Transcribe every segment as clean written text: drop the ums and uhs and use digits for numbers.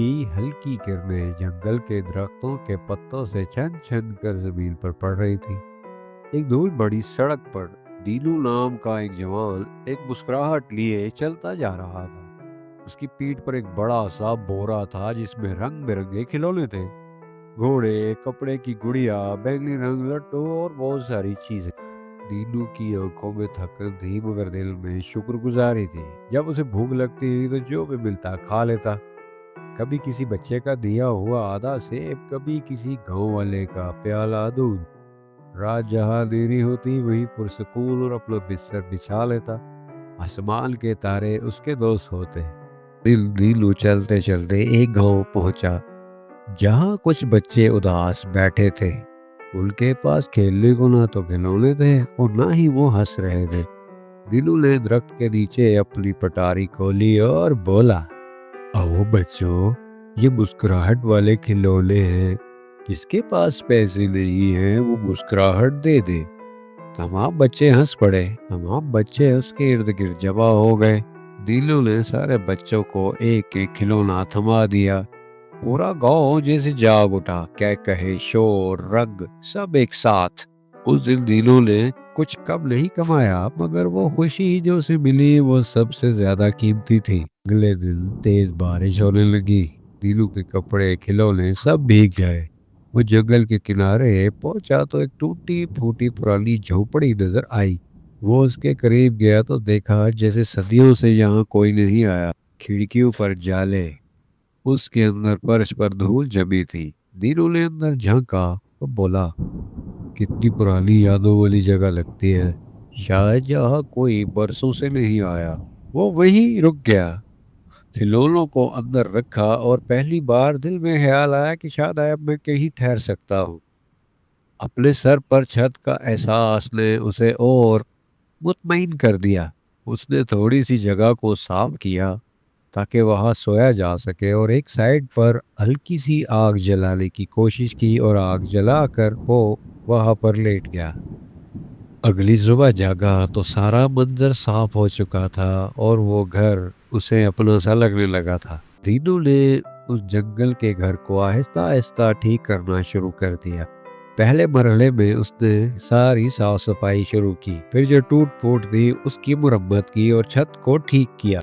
ہلکی کرنیں جنگل کے درختوں کے پتوں سے چھن چھن کر زمین پر پڑ رہی تھی۔ ایک دور بڑی سڑک پر دینو نام کا ایک جوان ایک مسکراہٹ لیے چلتا جا رہا تھا۔ اس کی پیٹھ پر ایک بڑا سا بورا تھا جس میں رنگ برنگے کھلونے تھے، گھوڑے، کپڑے کی گڑیا، بینگنی رنگ لٹو اور بہت ساری چیزیں۔ دینو کی آنکھوں میں تھکن تھی مگر دل میں شکر گزاری تھی۔ جب اسے بھوک لگتی تو جو بھی ملتا کھا لیتا، کبھی کسی بچے کا دیا ہوا آدھا سیب، کبھی کسی گاؤں والے کا پیالہ دودھ۔ رات جہاں دیری ہوتی وہی پرسکون اور اپنا بستر بچھا لیتا۔ آسمان کے تارے اس کے دوست ہوتے۔ دینو چلتے چلتے ایک گاؤں پہنچا جہاں کچھ بچے اداس بیٹھے تھے۔ ان کے پاس کھیلنے کو نہ تو کھلونے تھے اور نہ ہی وہ ہنس رہے تھے۔ دینو نے درخت کے نیچے اپنی پٹاری کھولی اور بولا، آؤ بچوں، یہ مسکراہٹ والے کھلونے ہیں، جس کے پاس پیسے نہیں ہیں وہ مسکراہٹ دے دے۔ تمام بچے ہنس پڑے۔ تمام بچے اس کے ارد گرد جمع ہو گئے۔ دینو نے سارے بچوں کو ایک ایک کھلونا تھما دیا۔ پورا گاؤں جیسے جاگ اٹھا، کیا کہے، شور، رنگ، سب ایک ساتھ۔ اس دن دینو نے کچھ کم نہیں کمایا مگر وہ خوشی جو اسے ملی وہ سب سے زیادہ قیمتی تھی۔ اگلے دن تیز بارش ہونے لگی۔ دینو کے کپڑے، کھلونے سب بھیگ گئے۔ وہ جنگل کے کنارے پہنچا تو ایک ٹوٹی پھوٹی پرانی جھونپڑی نظر آئی۔ وہ اس کے قریب گیا تو دیکھا جیسے صدیوں سے یہاں کوئی نہیں آیا۔ کھڑکیوں پر جالے، اس کے اندر فرش پر دھول جمی تھی۔ دینو نے اندر جھانکا تو بولا، کتنی پرانی یادوں والی جگہ لگتی ہے، شاید یہاں کوئی برسوں سے نہیں آیا۔ وہ وہیں رک گیا، کھلونوں کو اندر رکھا اور پہلی بار دل میں خیال آیا کہ شاید اب میں کہیں ٹھہر سکتا ہوں۔ اپنے سر پر چھت کا احساس نے اسے اور مطمئن کر دیا۔ اس نے تھوڑی سی جگہ کو صاف کیا تاکہ وہاں سویا جا سکے اور ایک سائیڈ پر ہلکی سی آگ جلانے کی کوشش کی اور آگ جلا کر وہ وہاں پر لیٹ گیا۔ اگلی صبح جاگا تو سارا منظر صاف ہو چکا تھا اور وہ گھر اسے اپنا سا لگنے لگا تھا۔ دینو نے اس جنگل کے گھر کو آہستہ آہستہ ٹھیک کرنا شروع کر دیا۔ پہلے مرحلے میں اس نے ساری صاف صفائی شروع کی، پھر جو ٹوٹ پھوٹ تھی اس کی مرمت کی اور چھت کو ٹھیک کیا۔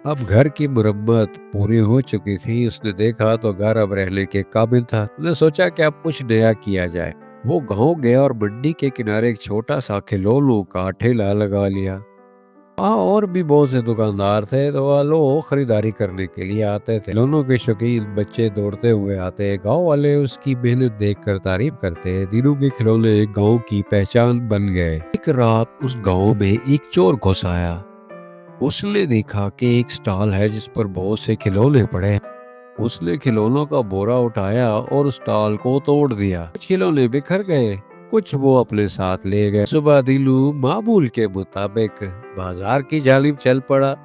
اب گھر کی مرمت پوری ہو چکی تھی۔ اس نے دیکھا تو گھر اب رہنے کے قابل تھا۔ اس نے سوچا کہ اب کچھ نیا کیا جائے۔ وہ گاؤں گیا اور منڈی کے کنارے ایک چھوٹا سا کھلونوں کا ٹھیلا لگا لیا۔ وہاں اور بھی بہت سے دکاندار تھے تو وہ لوگ خریداری کرنے کے لیے آتے تھے۔ کھلونوں کے شوقین بچے دوڑتے ہوئے آتے، گاؤں والے اس کی محنت دیکھ کر تعریف کرتے۔ دینو کے کھلونے گاؤں کی پہچان بن گئے۔ ایک رات اس گاؤں میں ایک چور گھس آیا۔ اس نے دیکھا کہ ایک سٹال ہے جس پر بہت سے کھلونے پڑے۔ اس نے کھلونوں کا بورا اٹھایا اور اس سٹال کو توڑ دیا۔ کچھ کھلونے بکھر گئے، کچھ وہ اپنے ساتھ لے گئے۔ صبح دینو معمول کے مطابق بازار کی جانب چل پڑا۔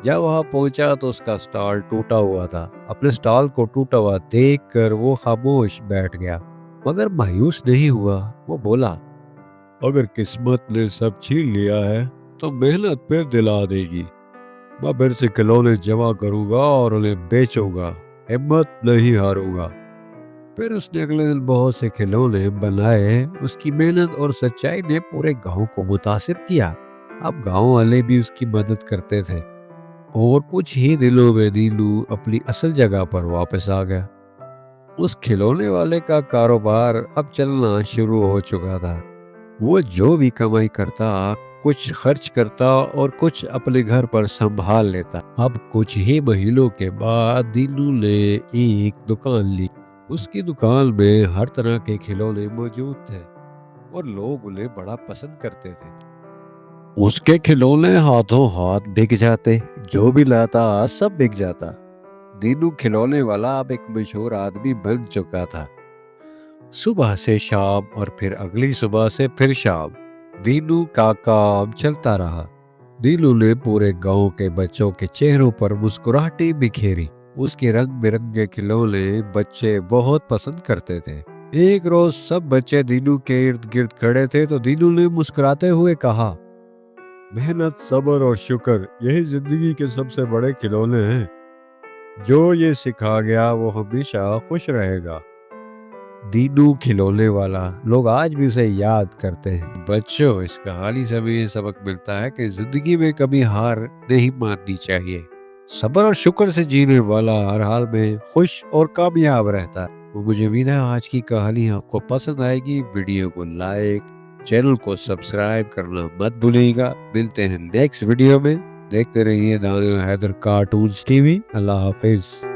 جب وہاں پہنچا تو اس کا سٹال ٹوٹا ہوا تھا۔ اپنے سٹال کو ٹوٹا ہوا دیکھ کر وہ خاموش بیٹھ گیا مگر مایوس نہیں ہوا۔ وہ بولا، اگر قسمت نے سب چھین لیا ہے تو محنت پھر دلا دے گی۔ میں پھر سے کھلونے جمع کروں گا اور انہیں بیچوں گا، ہمت نہیں ہاروں گا۔ پھر اس نے اگلے دن بہت سے کھلونے بنائے۔ اس کی محنت اور سچائی نے پورے گاؤں کو متاثر کیا۔ اب گاؤں والے بھی اس کی مدد کرتے تھے اور کچھ ہی دنوں میں دینو اپنی اصل جگہ پر واپس آ گیا۔ اس کھلونے والے کا کاروبار اب چلنا شروع ہو چکا تھا۔ وہ جو بھی کمائی کرتا کچھ خرچ کرتا اور کچھ اپنے گھر پر سنبھال لیتا۔ اب کچھ ہی مہینوں کے بعد دینو نے ایک دکان لی۔ اس کی دکان میں ہر طرح کے کھلونے موجود تھے اور لوگ انہیں بڑا پسند کرتے تھے۔ اس کے کھلونے ہاتھوں ہاتھ بک جاتے، جو بھی لاتا سب بک جاتا۔ دینو کھلونے والا اب ایک مشہور آدمی بن چکا تھا۔ صبح سے شام اور پھر اگلی صبح سے پھر شام دینو کا کام چلتا رہا۔ دینو نے پورے گاؤں کے بچوں کے چہروں پر مسکراہٹیں بکھیری۔ اس کے رنگ برنگے کھلونے بچے بہت پسند کرتے تھے۔ ایک روز سب بچے دینو کے ارد گرد کھڑے تھے تو دینو نے مسکراتے ہوئے کہا، محنت، صبر اور شکر، یہی زندگی کے سب سے بڑے کھلونے ہیں۔ جو یہ سکھا گیا وہ ہمیشہ خوش رہے گا۔ دینو کھلونے والا، لوگ آج بھی اسے یاد کرتے ہیں۔ بچوں، اس کہانی سے ہمیں یہ سبق ملتا ہے کہ زندگی میں کبھی ہار نہیں ماننی چاہیے۔ صبر اور شکر سے جینے والا ہر حال میں خوش اور کامیاب رہتا ہے۔ مجھے امید ہے آج کی کہانی آپ کو پسند آئے گی۔ ویڈیو کو لائک، چینل کو سبسکرائب کرنا مت بھولیے گا۔ ملتے ہیں نیکسٹ ویڈیو میں۔ دیکھتے رہیے دانیال حیدر کارٹونز ٹی وی۔ اللہ حافظ۔